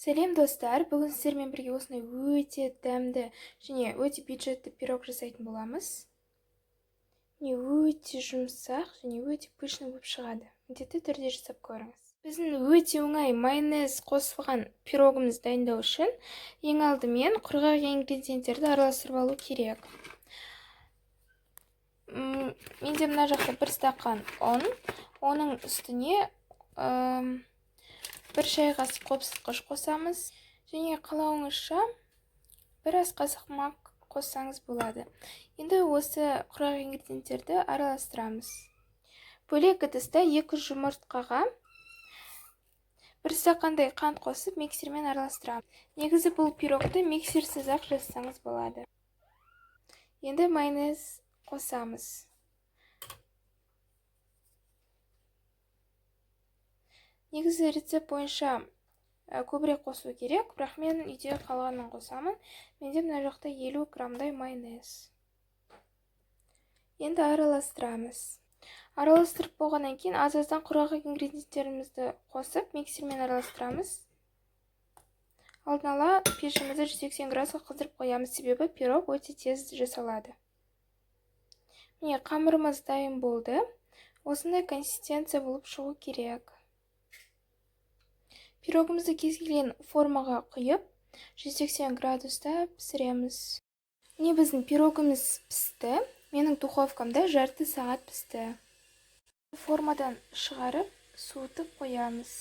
Сәлем достар, бүгін сіздермен бірге осындай өте дәмді және өте бюджетті пирог жасайтын боламыз. Өте жұмсақ және өте пышный болып шығады. Міндетті түрде жасап көріңіз. Біздің өте оңай майонез қосылған пирогымыз дайындау үшін ең алдымен құрғақ ингредиенттерді араластырып алу керек. Менде мына жақта бір стақан ұн, оның үстіне бір шай қасық қопсытқыш қосамыз, және қалауыңызша бір ас қасық мак қоссаңыз болады. Енді осы құрғақ ингредиенттерді араластырамыз. Бөлек ыдыста 2 жұмыртқаға бір стақандай қант қосып миксермен араластырамыз. Негізі бұл пирогты миксерсіз ақ жасасаңыз болады. Енді майонез қосамыз. Негізі рецепт бойынша көбірек қосу керек, бірақ мен үйде қалғанын қосамын. Менде мына жақта 50 граммдай майонез. Енді араластырамыз. Араластырып болғаннан кейін аз-аздан құрғақ ингредиенттерімізді қосып миксермен араластырамыз. Алдын ала пешімізді 180 градусқа қыздырып қоямыз, себебі пирог өте тез жасалады. Міне, қамырымыз дайын болды. Осындай консистенция болып шығу керек. Пирогымызды кез келген формаға құйып, 180 градуста пісіреміз. Міне біздің пирогымыз пісті. Менің духовкамда жарты сағат пісті. Формадан шығарып, суытып қоямыз.